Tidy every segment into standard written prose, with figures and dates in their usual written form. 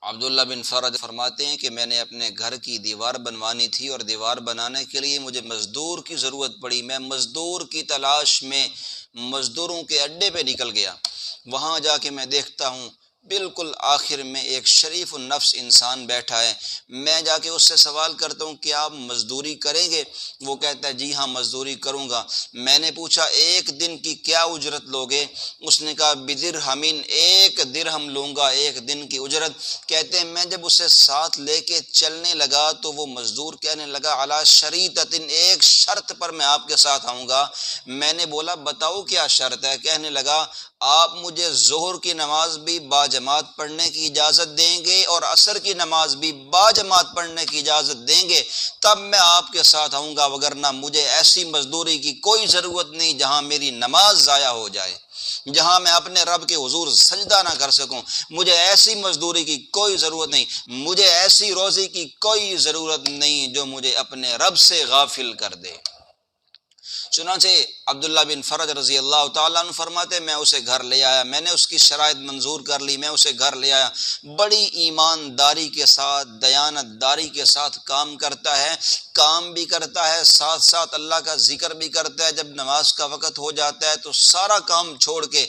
عبداللہ بن fridge فرماتے ہیں کہ میں نے اپنے گھر کی دیوار بنوانی تھی اور دیوار بنانے کے لیے مجھے مزدور کی ضرورت پڑی۔ میں مزدور کی تلاش میں مزدوروں کے اڈے پہ نکل گیا۔ وہاں جا کے میں دیکھتا ہوں بالکل آخر میں ایک شریف النفس انسان بیٹھا ہے۔ میں جا کے اس سے سوال کرتا ہوں کہ آپ مزدوری کریں گے؟ وہ کہتا ہے جی ہاں مزدوری کروں گا۔ میں نے پوچھا ایک دن کی کیا اجرت لوگے؟ اس نے کہا بدرہمین، 1 درہم لوں گا، 1 دن کی اجرت۔ کہتے ہیں میں جب اسے ساتھ لے کے چلنے لگا تو وہ مزدور کہنے لگا علی شریطۃ، ایک شرط پر میں آپ کے ساتھ آؤں گا۔ میں نے بولا بتاؤ کیا شرط ہے؟ کہنے لگا آپ مجھے ظہر کی نماز بھی باجماعت پڑھنے کی اجازت دیں گے اور عصر کی نماز بھی باجماعت پڑھنے کی اجازت دیں گے، تب میں آپ کے ساتھ آؤں گا، وگرنہ مجھے ایسی مزدوری کی کوئی ضرورت نہیں جہاں میری نماز ضائع ہو جائے، جہاں میں اپنے رب کے حضور سجدہ نہ کر سکوں۔ مجھے ایسی مزدوری کی کوئی ضرورت نہیں، مجھے ایسی روزی کی کوئی ضرورت نہیں جو مجھے اپنے رب سے غافل کر دے۔ چنانچہ عبداللہ بن فرج رضی اللہ تعالیٰ عنہ فرماتے میں اسے گھر لے آیا، میں نے اس کی شرائط منظور کر لی، میں اسے گھر لے آیا۔ بڑی ایمانداری کے ساتھ، دیانتداری کے ساتھ کام کرتا ہے، کام بھی کرتا ہے، ساتھ ساتھ اللہ کا ذکر بھی کرتا ہے۔ جب نماز کا وقت ہو جاتا ہے تو سارا کام چھوڑ کے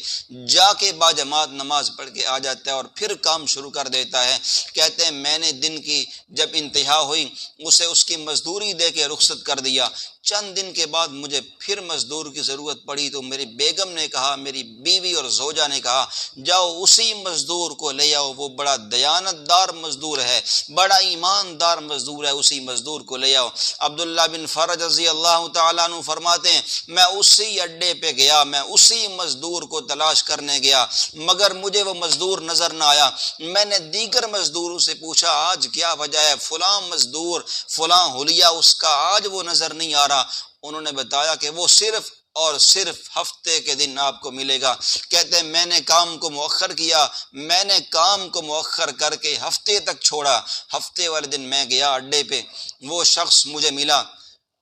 جا کے باجماعت نماز پڑھ کے آ جاتا ہے اور پھر کام شروع کر دیتا ہے۔ کہتے ہیں میں نے دن کی جب انتہا ہوئی اسے اس کی مزدوری دے کے رخصت کر دیا۔ چند دن کے بعد مجھے پھر مزدور کی ضرورت پڑی تو میری بیگم نے کہا، میری بیوی اور زوجہ نے کہا جاؤ اسی مزدور کو لے آؤ، وہ بڑا دیانتدار مزدور ہے، بڑا ایماندار مزدور ہے، اسی مزدور کو لے آؤ۔ عبداللہ بن فرج رضی اللہ تعالیٰ عنہ فرماتے ہیں میں اسی اڈے پہ گیا، میں اسی مزدور کو تلاش کرنے گیا، مگر مجھے وہ مزدور نظر نہ آیا۔ میں نے دیگر مزدوروں سے پوچھا آج کیا وجہ ہے؟ فلاں مزدور فلاں حلیہ اس کا آج وہ نظر نہیں آ رہا۔ انہوں نے بتایا کہ وہ صرف اور صرف ہفتے کے دن آپ کو ملے گا۔ کہتے ہیں میں نے کام کو مؤخر کیا، میں نے کام کو مؤخر کر کے ہفتے تک چھوڑا۔ ہفتے والے دن میں گیا اڈے پہ، وہ شخص مجھے ملا،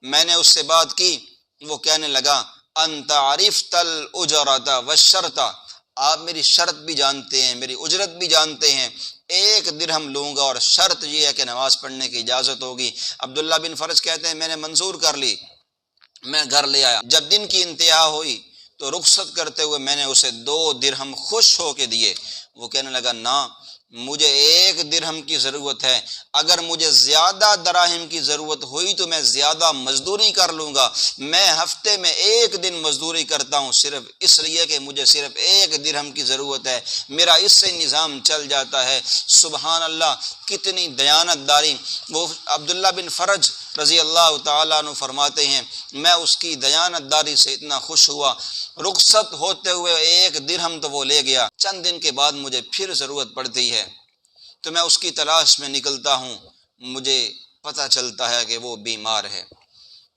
میں نے اس سے بات کی، وہ کہنے لگا انت عرفت الاجرۃ والشرط، آپ میری شرط بھی جانتے ہیں، میری اجرت بھی جانتے ہیں، 1 درہم لوں گا اور شرط یہ ہے کہ نماز پڑھنے کی اجازت ہوگی۔ عبداللہ بن فرج کہتے ہیں میں نے منظور کر لی، میں گھر لے آیا۔ جب دن کی انتہا ہوئی تو رخصت کرتے ہوئے میں نے اسے 2 درہم خوش ہو کے دیے۔ وہ کہنے لگا نہ، مجھے 1 درہم کی ضرورت ہے، اگر مجھے زیادہ دراہم کی ضرورت ہوئی تو میں زیادہ مزدوری کر لوں گا۔ میں ہفتے میں 1 دن مزدوری کرتا ہوں صرف اس لیے کہ مجھے صرف 1 درہم کی ضرورت ہے، میرا اس سے نظام چل جاتا ہے۔ سبحان اللہ، کتنی دیانتداری! وہ عبداللہ بن فرج رضی اللہ تعالیٰ عنہ فرماتے ہیں میں اس کی دیانتداری سے اتنا خوش ہوا، رخصت ہوتے ہوئے 1 درہم تو وہ لے گیا۔ چند دن کے بعد مجھے پھر ضرورت پڑتی ہے تو میں اس کی تلاش میں نکلتا ہوں، مجھے پتہ چلتا ہے کہ وہ بیمار ہے۔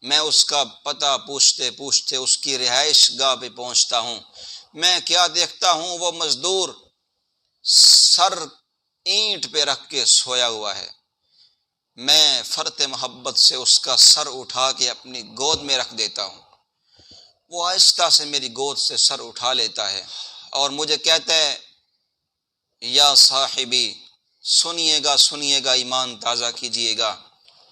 میں اس کا پتہ پوچھتے پوچھتے اس کی رہائش گاہ پہ پہنچتا ہوں۔ میں کیا دیکھتا ہوں، وہ مزدور سر اینٹ پہ رکھ کے سویا ہوا ہے۔ میں فرط محبت سے اس کا سر اٹھا کے اپنی گود میں رکھ دیتا ہوں۔ وہ آہستہ سے میری گود سے سر اٹھا لیتا ہے اور مجھے کہتا ہے یا صاحبی، سنیے گا ایمان تازہ کیجئے گا،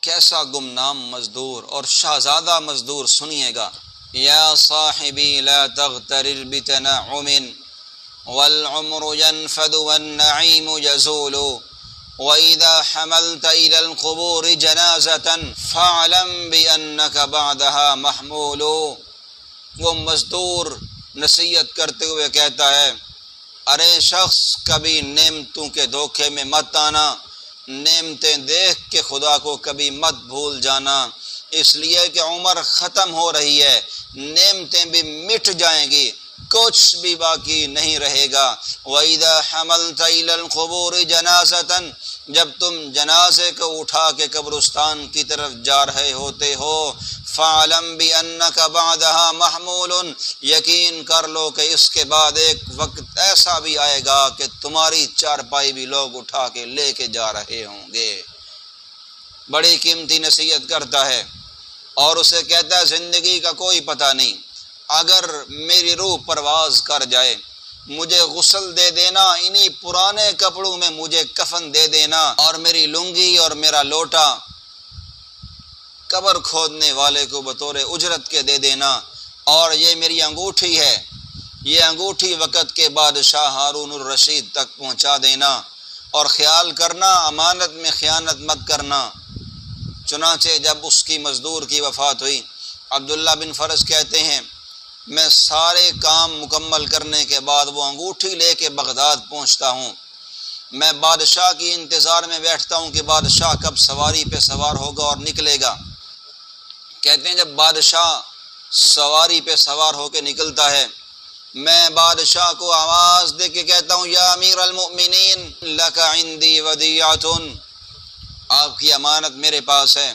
کیسا گمنام مزدور اور شہزادہ مزدور، سنیے گا۔ یا صاحبی لا تغترر بتنعم والعمر ينفد والنعيم يزول وإذا حملت إلى القبور جنازة فاعلم بأنك بعدها محمول۔ وہ مزدور نصیحت کرتے ہوئے کہتا ہے ارے شخص، کبھی نعمتوں کے دھوکے میں مت آنا، نعمتیں دیکھ کے خدا کو کبھی مت بھول جانا، اس لیے کہ عمر ختم ہو رہی ہے، نعمتیں بھی مٹ جائیں گی، کچھ بھی باقی نہیں رہے گا۔ وَإِذَا حَمَلْتَ إِلَى الْقُبُورِ جَنَازَةً، جب تم جنازے کو اٹھا کے قبرستان کی طرف جا رہے ہوتے ہو، فَعْلَمْ بِأَنَّكَ بَعْدَهَا مَحْمُولٌ، یقین کر لو کہ اس کے بعد ایک وقت ایسا بھی آئے گا کہ تمہاری چارپائی بھی لوگ اٹھا کے لے کے جا رہے ہوں گے۔ بڑی قیمتی نصیحت کرتا ہے اور اسے کہتا ہے زندگی کا کوئی پتہ نہیں، اگر میری روح پرواز کر جائے، مجھے غسل دے دینا، انہی پرانے کپڑوں میں مجھے کفن دے دینا، اور میری لنگی اور میرا لوٹا قبر کھودنے والے کو بطور اجرت کے دے دینا، اور یہ میری انگوٹھی ہے، یہ انگوٹھی وقت کے بادشاہ ہارون الرشید تک پہنچا دینا، اور خیال کرنا امانت میں خیانت مت کرنا۔ چنانچہ جب اس کی مزدور کی وفات ہوئی، عبداللہ بن فرج کہتے ہیں میں سارے کام مکمل کرنے کے بعد وہ انگوٹھی لے کے بغداد پہنچتا ہوں، میں بادشاہ کی انتظار میں بیٹھتا ہوں کہ بادشاہ کب سواری پہ سوار ہوگا اور نکلے گا۔ کہتے ہیں جب بادشاہ سواری پہ سوار ہو کے نکلتا ہے، میں بادشاہ کو آواز دے کے کہتا ہوں یا امیر المؤمنین لک عندی ودیعۃ، آپ کی امانت میرے پاس ہے،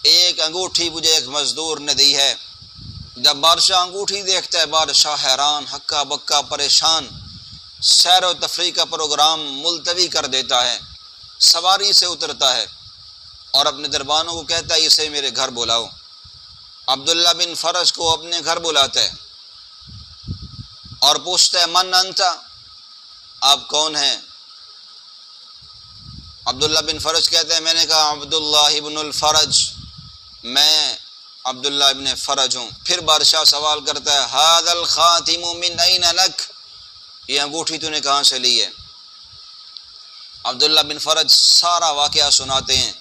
ایک انگوٹھی مجھے ایک مزدور نے دی ہے۔ جب بادشاہ انگوٹھی دیکھتا ہے، بادشاہ حیران، ہکا بکا پریشان، سیر و تفریح کا پروگرام ملتوی کر دیتا ہے، سواری سے اترتا ہے اور اپنے دربانوں کو کہتا ہے اسے میرے گھر بلاؤ۔ عبداللہ بن فرج کو اپنے گھر بلاتا ہے اور پوچھتا ہے من انتا، آپ کون ہیں؟ عبداللہ بن فرج کہتے ہیں میں نے کہا عبداللہ ابن الفرج، میں عبداللہ ابن فرج ہوں۔ پھر بادشاہ سوال کرتا ہے ھذا الخاتم من این لک، یہ انگوٹھی تو نے کہاں سے لی ہے؟ عبداللہ بن فرج سارا واقعہ سناتے ہیں۔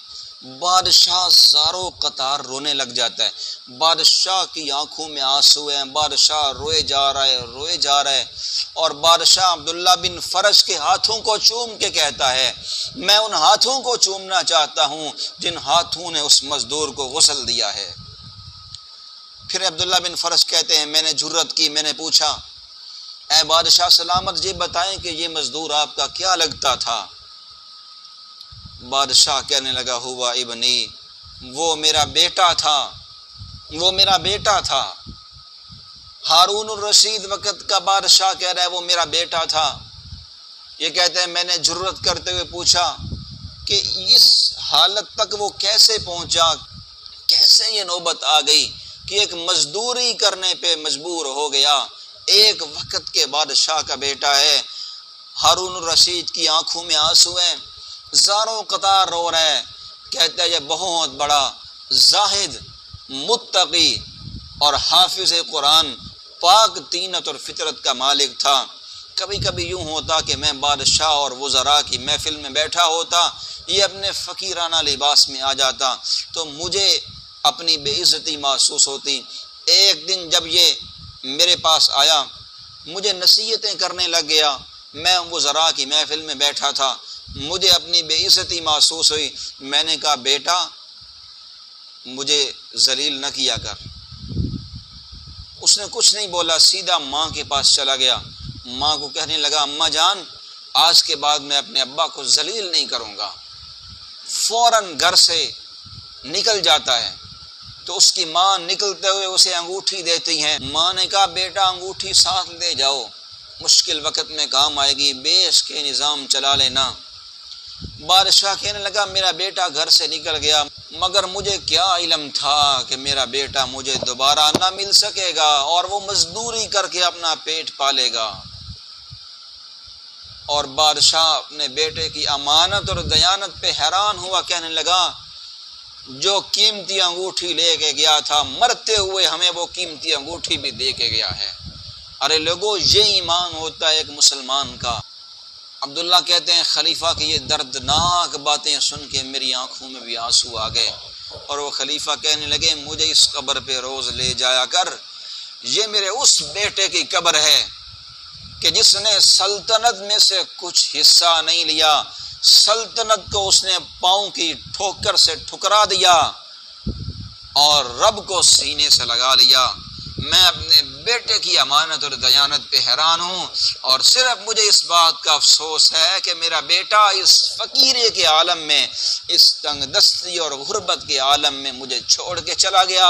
بادشاہ زاروں قطار رونے لگ جاتا ہے، بادشاہ کی آنکھوں میں آنسو ہیں، بادشاہ روئے جا رہا ہے، اور بادشاہ عبداللہ بن فرج کے ہاتھوں کو چوم کے کہتا ہے میں ان ہاتھوں کو چومنا چاہتا ہوں جن ہاتھوں نے اس مزدور کو غسل دیا ہے۔ پھر عبداللہ بن فرج کہتے ہیں میں نے جرت کی، میں نے پوچھا اے بادشاہ سلامت یہ بتائیں کہ یہ مزدور آپ کا کیا لگتا تھا؟ بادشاہ کہنے لگا ہوا ابنی، وہ میرا بیٹا تھا، وہ میرا بیٹا تھا۔ ہارون الرشید وقت کا بادشاہ کہہ رہا ہے وہ میرا بیٹا تھا۔ یہ کہتے ہیں میں نے جرت کرتے ہوئے پوچھا کہ اس حالت تک وہ کیسے پہنچا، کیسے یہ نوبت آ گئی کہ ایک مزدوری کرنے پہ مجبور ہو گیا، ایک وقت کے بادشاہ کا بیٹا ہے۔ ہارون الرشید کی آنکھوں میں آنسو ہیں، زاروں قطار رو رہا ہے، کہتا ہے یہ بہت بڑا زاہد، متقی اور حافظ قرآن، پاک طینت اور فطرت کا مالک تھا۔ کبھی کبھی یوں ہوتا کہ میں بادشاہ اور وزراء کی محفل میں بیٹھا ہوتا، یہ اپنے فقیرانہ لباس میں آ جاتا تو مجھے اپنی بے عزتی محسوس ہوتی۔ ایک دن جب یہ میرے پاس آیا، مجھے نصیحتیں کرنے لگ گیا، میں وزراء کی محفل میں بیٹھا تھا، مجھے اپنی بے عزتی محسوس ہوئی، میں نے کہا بیٹا مجھے ذلیل نہ کیا کر۔ اس نے کچھ نہیں بولا، سیدھا ماں کے پاس چلا گیا، ماں کو کہنے لگا اماں جان آج کے بعد میں اپنے ابا کو ذلیل نہیں کروں گا۔ فوراً گھر سے نکل جاتا ہے تو اس کی ماں نکلتے ہوئے اسے انگوٹھی دیتی ہیں۔ ماں نے کہا بیٹا انگوٹھی ساتھ لے جاؤ، مشکل وقت میں کام آئے گی، بیش کے نظام چلا لینا۔ بادشاہ کہنے لگا میرا بیٹا گھر سے نکل گیا، مگر مجھے کیا علم تھا کہ میرا بیٹا مجھے دوبارہ نہ مل سکے گا اور وہ مزدوری کر کے اپنا پیٹ پالے گا۔ اور بادشاہ اپنے بیٹے کی امانت اور دیانت پہ حیران ہوا، کہنے لگا جو قیمتی انگوٹھی لے کے گیا تھا مرتے ہوئے ہمیں وہ قیمتی انگوٹھی بھی دے کے گیا ہے۔ ارے لوگو یہ ایمان ہوتا ہے ایک مسلمان کا۔ عبداللہ کہتے ہیں خلیفہ کی یہ دردناک باتیں سن کے میری آنکھوں میں بھی آنسو آ گئے، اور وہ خلیفہ کہنے لگے مجھے اس قبر پہ روز لے جایا کر، یہ میرے اس بیٹے کی قبر ہے کہ جس نے سلطنت میں سے کچھ حصہ نہیں لیا، سلطنت کو اس نے پاؤں کی ٹھوکر سے ٹھکرا دیا اور رب کو سینے سے لگا لیا۔ میں اپنے بیٹے کی امانت اور دیانت پہ حیران ہوں، اور صرف مجھے اس بات کا افسوس ہے کہ میرا بیٹا اس فقیری کے عالم میں، اس تنگ دستی اور غربت کے عالم میں مجھے چھوڑ کے چلا گیا۔